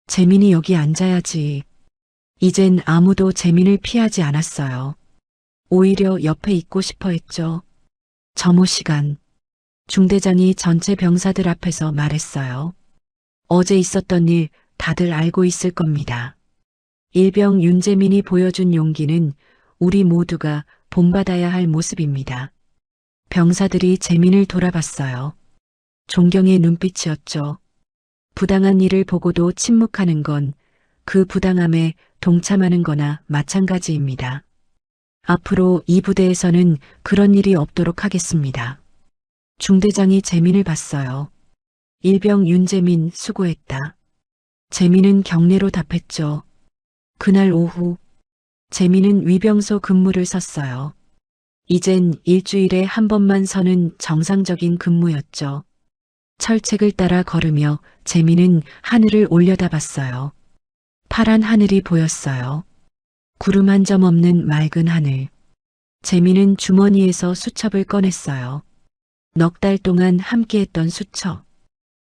재민이 여기 앉아야지. 이젠 아무도 재민을 피하지 않았어요. 오히려 옆에 있고 싶어 했죠. 점호 시간. 중대장이 전체 병사들 앞에서 말했어요. 어제 있었던 일 다들 알고 있을 겁니다. 일병 윤재민이 보여준 용기는 우리 모두가 본받아야 할 모습입니다. 병사들이 재민을 돌아봤어요. 존경의 눈빛이었죠. 부당한 일을 보고도 침묵하는 건 그 부당함에 동참하는 거나 마찬가지입니다. 앞으로 이 부대에서는 그런 일이 없도록 하겠습니다. 중대장이 재민을 봤어요. 일병 윤재민 수고했다. 재민은 경례로 답했죠. 그날 오후 재민은 위병소 근무를 섰어요. 이젠 일주일에 한 번만 서는 정상적인 근무였죠. 철책을 따라 걸으며 재민은 하늘을 올려다봤어요. 파란 하늘이 보였어요. 구름 한 점 없는 맑은 하늘. 재민은 주머니에서 수첩을 꺼냈어요. 넉 달 동안 함께했던 수첩.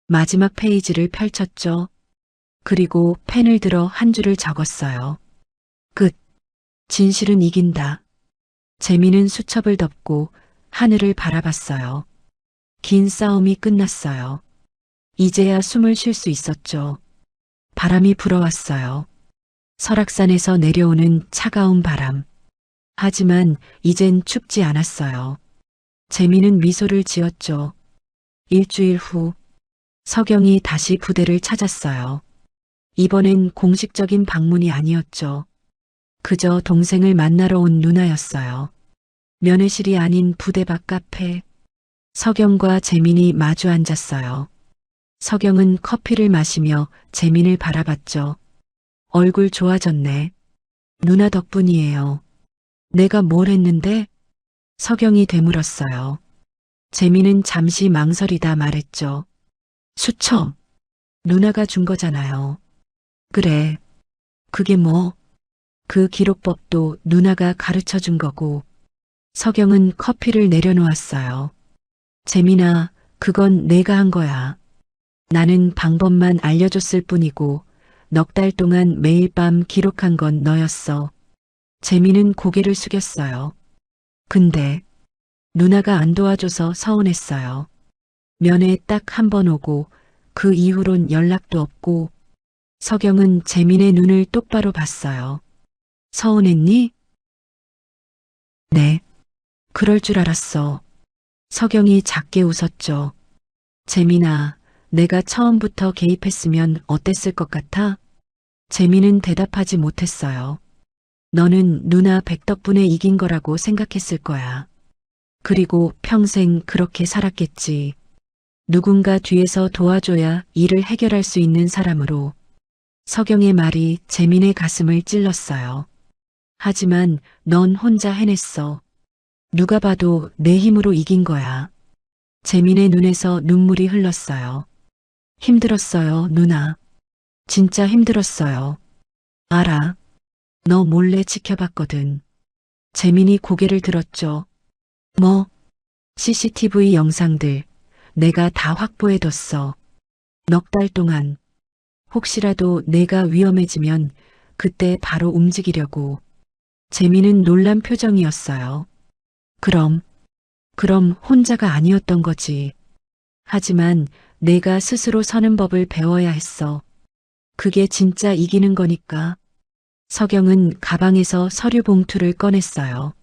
마지막 페이지를 펼쳤죠. 그리고 펜을 들어 한 줄을 적었어요. 끝. 진실은 이긴다. 재민은 수첩을 덮고 하늘을 바라봤어요. 긴 싸움이 끝났어요. 이제야 숨을 쉴 수 있었죠. 바람이 불어왔어요. 설악산에서 내려오는 차가운 바람. 하지만 이젠 춥지 않았어요. 재민은 미소를 지었죠. 일주일 후 서경이 다시 부대를 찾았어요. 이번엔 공식적인 방문이 아니었죠. 그저 동생을 만나러 온 누나였어요. 면회실이 아닌 부대 밖 카페. 서경과 재민이 마주 앉았어요. 서경은 커피를 마시며 재민을 바라봤죠. 얼굴 좋아졌네. 누나 덕분이에요. 내가 뭘 했는데? 서경이 되물었어요. 재민은 잠시 망설이다 말했죠. 수첩. 누나가 준 거잖아요. 그래. 그게 뭐? 그 기록법도 누나가 가르쳐 준 거고. 서경은 커피를 내려놓았어요. 재민아, 그건 내가 한 거야. 나는 방법만 알려줬을 뿐이고 넉 달 동안 매일 밤 기록한 건 너였어. 재민은 고개를 숙였어요. 근데 누나가 안 도와줘서 서운했어요. 면회 딱 한 번 오고 그 이후론 연락도 없고. 서경은 재민의 눈을 똑바로 봤어요. 서운했니? 네. 그럴 줄 알았어. 서경이 작게 웃었죠. 재민아, 내가 처음부터 개입했으면 어땠을 것 같아? 재민은 대답하지 못했어요. 너는 누나 백 덕분에 이긴 거라고 생각했을 거야. 그리고 평생 그렇게 살았겠지. 누군가 뒤에서 도와줘야 일을 해결할 수 있는 사람으로. 서경의 말이 재민의 가슴을 찔렀어요. 하지만 넌 혼자 해냈어. 누가 봐도 내 힘으로 이긴 거야. 재민의 눈에서 눈물이 흘렀어요. 힘들었어요, 누나. 진짜 힘들었어요. 알아. 너 몰래 지켜봤거든. 재민이 고개를 들었죠. 뭐? CCTV 영상들 내가 다 확보해뒀어. 넉 달 동안. 혹시라도 내가 위험해지면 그때 바로 움직이려고. 재민은 놀란 표정이었어요. 그럼 혼자가 아니었던 거지. 하지만 내가 스스로 서는 법을 배워야 했어. 그게 진짜 이기는 거니까. 서경은 가방에서 서류 봉투를 꺼냈어요.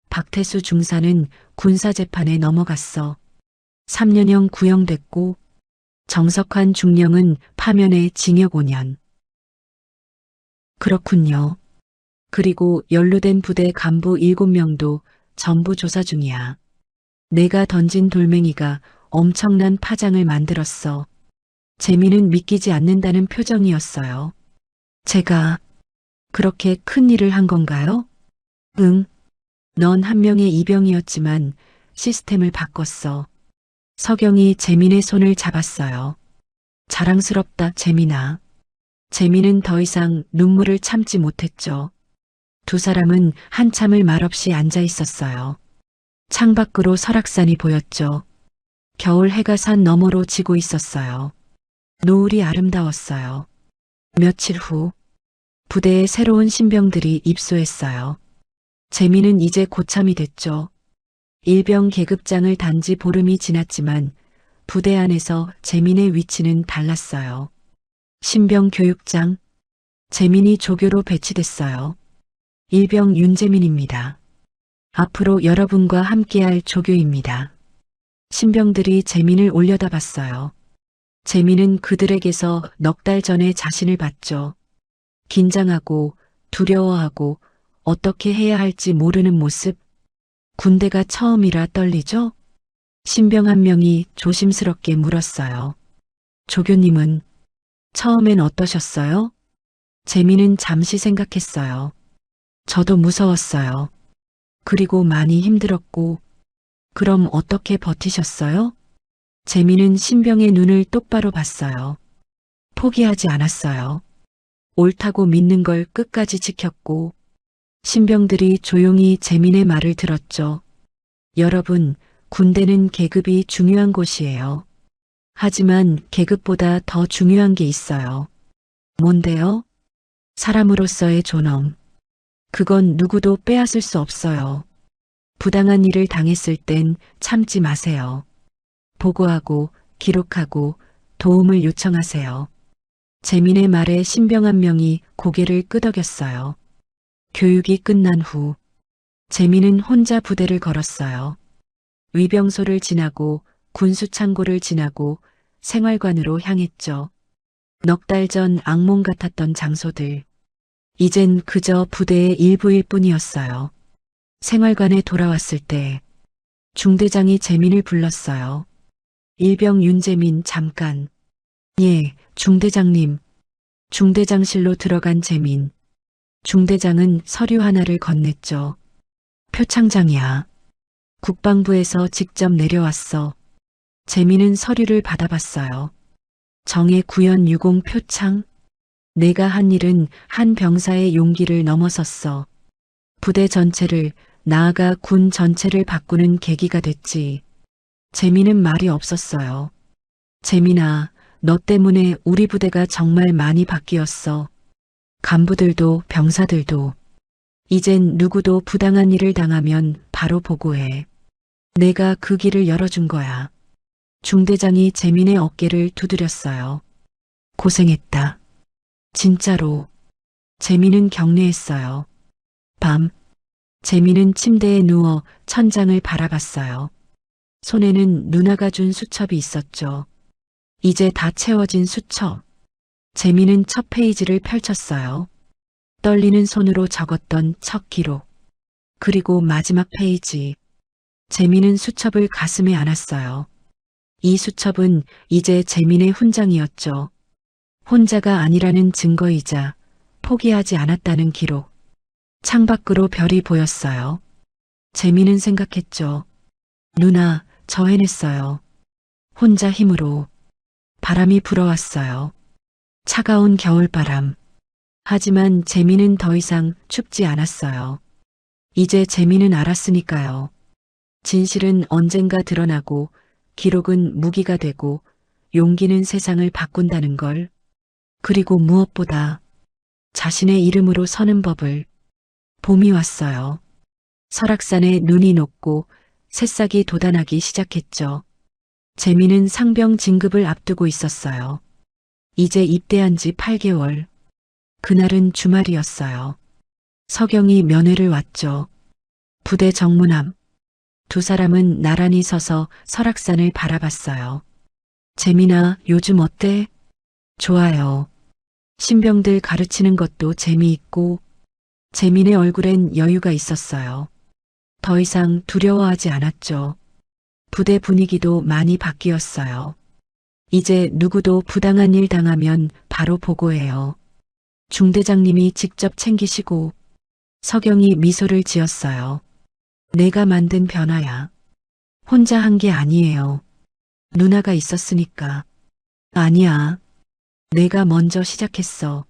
박태수 중사는 군사재판에 넘어갔어. 3년형 구형됐고 정석환 중령은 파면에 징역 5년. 그렇군요. 그리고 연루된 부대 간부 7명도 전부 조사 중이야. 내가 던진 돌멩이가 엄청난 파장을 만들었어. 재민은 믿기지 않는다는 표정이었어요. 제가 그렇게 큰 일을 한 건가요? 응. 넌 한 명의 이병이었지만 시스템을 바꿨어. 서경이 재민의 손을 잡았어요. 자랑스럽다, 재민아. 재민은 더 이상 눈물을 참지 못했죠. 두 사람은 한참을 말없이 앉아 있었어요. 창밖으로 설악산이 보였죠. 겨울 해가 산 너머로 지고 있었어요. 노을이 아름다웠어요. 며칠 후 부대에 새로운 신병들이 입소했어요. 재민은 이제 고참이 됐죠. 일병 계급장을 단 지 보름이 지났지만 부대 안에서 재민의 위치는 달랐어요. 신병 교육장, 재민이 조교로 배치됐어요. 일병 윤재민입니다. 앞으로 여러분과 함께할 조교입니다. 신병들이 재민을 올려다봤어요. 재민은 그들에게서 넉 달 전에 자신을 봤죠. 긴장하고 두려워하고 어떻게 해야 할지 모르는 모습. 군대가 처음이라 떨리죠? 신병 한 명이 조심스럽게 물었어요. 조교님은 처음엔 어떠셨어요? 재민은 잠시 생각했어요. 저도 무서웠어요. 그리고 많이 힘들었고. 그럼 어떻게 버티셨어요? 재민은 신병의 눈을 똑바로 봤어요. 포기하지 않았어요. 옳다고 믿는 걸 끝까지 지켰고. 신병들이 조용히 재민의 말을 들었죠. 여러분, 군대는 계급이 중요한 곳이에요. 하지만 계급보다 더 중요한 게 있어요. 뭔데요? 사람으로서의 존엄. 그건 누구도 빼앗을 수 없어요. 부당한 일을 당했을 땐 참지 마세요. 보고하고 기록하고 도움을 요청하세요. 재민의 말에 신병 한 명이 고개를 끄덕였어요. 교육이 끝난 후 재민은 혼자 부대를 걸었어요. 위병소를 지나고 군수창고를 지나고 생활관으로 향했죠. 넉 달 전 악몽 같았던 장소들. 이젠 그저 부대의 일부일 뿐이었어요. 생활관에 돌아왔을 때 중대장이 재민을 불렀어요. 일병 윤재민 잠깐. 예, 중대장님. 중대장실로 들어간 재민. 중대장은 서류 하나를 건넸죠. 표창장이야. 국방부에서 직접 내려왔어. 재민은 서류를 받아봤어요. 정예 구현 유공 표창. 내가 한 일은 한 병사의 용기를 넘어섰어. 부대 전체를, 나아가 군 전체를 바꾸는 계기가 됐지. 재민은 말이 없었어요. 재민아, 너 때문에 우리 부대가 정말 많이 바뀌었어. 간부들도 병사들도. 이젠 누구도 부당한 일을 당하면 바로 보고해. 내가 그 길을 열어준 거야. 중대장이 재민의 어깨를 두드렸어요. 고생했다. 진짜로. 재민은 격려했어요. 밤, 재민은 침대에 누워 천장을 바라봤어요. 손에는 누나가 준 수첩이 있었죠. 이제 다 채워진 수첩. 재민은 첫 페이지를 펼쳤어요. 떨리는 손으로 적었던 첫 기록. 그리고 마지막 페이지. 재민은 수첩을 가슴에 안았어요. 이 수첩은 이제 재민의 훈장이었죠. 혼자가 아니라는 증거이자 포기하지 않았다는 기록. 창밖으로 별이 보였어요. 재민은 생각했죠. 누나, 저 해냈어요. 혼자 힘으로. 바람이 불어왔어요. 차가운 겨울바람. 하지만 재민은 더 이상 춥지 않았어요. 이제 재민은 알았으니까요. 진실은 언젠가 드러나고 기록은 무기가 되고 용기는 세상을 바꾼다는 걸. 그리고 무엇보다 자신의 이름으로 서는 법을. 봄이 왔어요. 설악산에 눈이 녹고 새싹이 돋아나기 시작했죠. 재민은 상병 진급을 앞두고 있었어요. 이제 입대한 지 8개월. 그날은 주말이었어요. 서경이 면회를 왔죠. 부대 정문 앞. 두 사람은 나란히 서서 설악산을 바라봤어요. 재민아, 요즘 어때? 좋아요. 신병들 가르치는 것도 재미있고, 재민의 얼굴엔 여유가 있었어요. 더 이상 두려워하지 않았죠. 부대 분위기도 많이 바뀌었어요. 이제 누구도 부당한 일 당하면 바로 보고해요. 중대장님이 직접 챙기시고, 서경이 미소를 지었어요. 내가 만든 변화야. 혼자 한 게 아니에요. 누나가 있었으니까. 아니야. 내가 먼저 시작했어.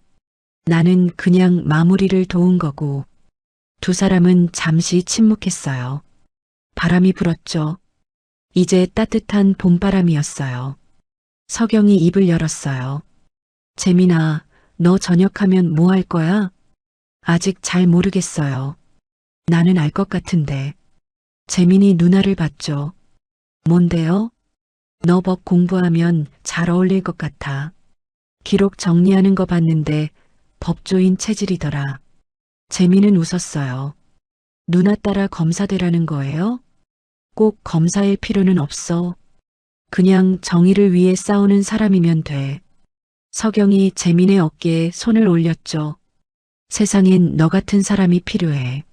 나는 그냥 마무리를 도운 거고. 두 사람은 잠시 침묵했어요. 바람이 불었죠. 이제 따뜻한 봄바람이었어요. 서경이 입을 열었어요. 재민아, 너 전역하면 뭐 할 거야? 아직 잘 모르겠어요. 나는 알 것 같은데. 재민이 누나를 봤죠. 뭔데요? 너 법 공부하면 잘 어울릴 것 같아. 기록 정리하는 거 봤는데 법조인 체질이더라. 재민은 웃었어요. 누나 따라 검사 되라는 거예요? 꼭 검사일 필요는 없어. 그냥 정의를 위해 싸우는 사람이면 돼. 서경이 재민의 어깨에 손을 올렸죠. 세상엔 너 같은 사람이 필요해.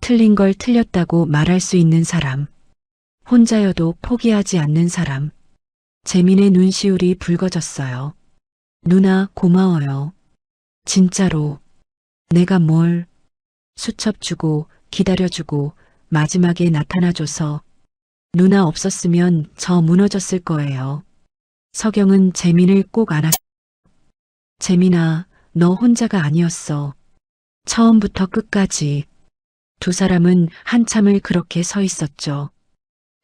틀린 걸 틀렸다고 말할 수 있는 사람. 혼자여도 포기하지 않는 사람. 재민의 눈시울이 붉어졌어요. 누나, 고마워요. 진짜로. 내가 뭘 수첩 주고 기다려주고 마지막에 나타나줘서 누나 없었으면 저 무너졌을 거예요. 서경은 재민을 꼭 안았. 재민아, 너 혼자가 아니었어. 처음부터 끝까지. 두 사람은 한참을 그렇게 서 있었죠.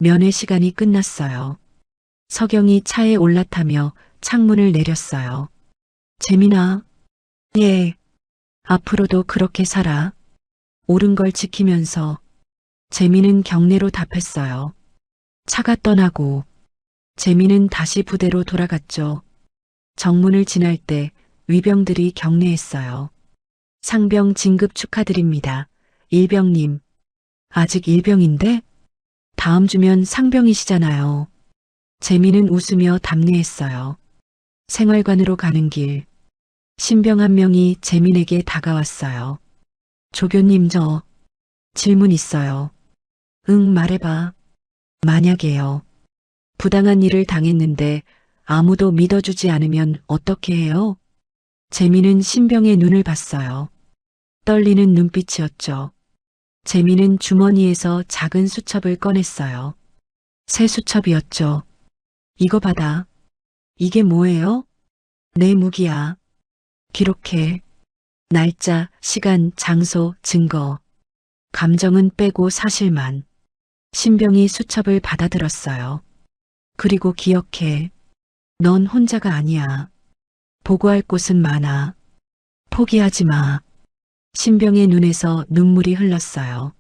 면회 시간이 끝났어요. 서경이 차에 올라타며 창문을 내렸어요. 재민아. 예. 앞으로도 그렇게 살아. 옳은 걸 지키면서. 재민은 경례로 답했어요. 차가 떠나고 재민은 다시 부대로 돌아갔죠. 정문을 지날 때 위병들이 경례했어요. 상병 진급 축하드립니다. 일병님. 아직 일병인데? 다음 주면 상병이시잖아요. 재민은 웃으며 답례했어요. 생활관으로 가는 길. 신병 한 명이 재민에게 다가왔어요. 조교님, 저 질문 있어요. 응, 말해봐. 만약에요. 부당한 일을 당했는데 아무도 믿어주지 않으면 어떻게 해요? 재민은 신병의 눈을 봤어요. 떨리는 눈빛이었죠. 재민은 주머니에서 작은 수첩을 꺼냈어요. 새 수첩이었죠. 이거 받아. 이게 뭐예요? 내 무기야. 기록해. 날짜, 시간, 장소, 증거. 감정은 빼고 사실만. 신병이 수첩을 받아들었어요. 그리고 기억해. 넌 혼자가 아니야. 보고할 곳은 많아. 포기하지 마. 신병의 눈에서 눈물이 흘렀어요.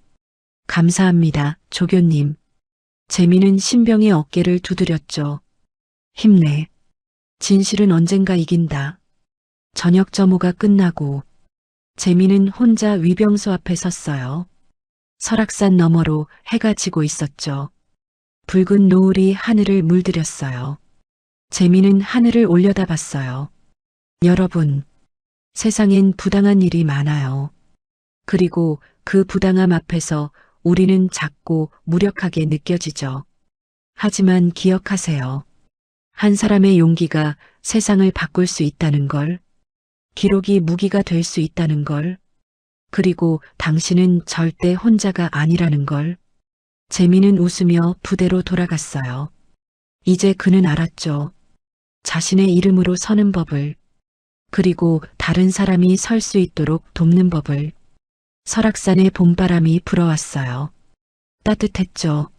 감사합니다, 조교님. 재민은 신병의 어깨를 두드렸죠. 힘내. 진실은 언젠가 이긴다. 저녁 점호가 끝나고 재민은 혼자 위병소 앞에 섰어요. 설악산 너머로 해가 지고 있었죠. 붉은 노을이 하늘을 물들였어요. 재민은 하늘을 올려다봤어요. 여러분, 세상엔 부당한 일이 많아요. 그리고 그 부당함 앞에서 우리는 작고 무력하게 느껴지죠. 하지만 기억하세요. 한 사람의 용기가 세상을 바꿀 수 있다는 걸, 기록이 무기가 될 수 있다는 걸, 그리고 당신은 절대 혼자가 아니라는 걸. 재민은 웃으며 부대로 돌아갔어요. 이제 그는 알았죠. 자신의 이름으로 서는 법을, 그리고 다른 사람이 설 수 있도록 돕는 법을. 설악산의 봄바람이 불어왔어요. 따뜻했죠.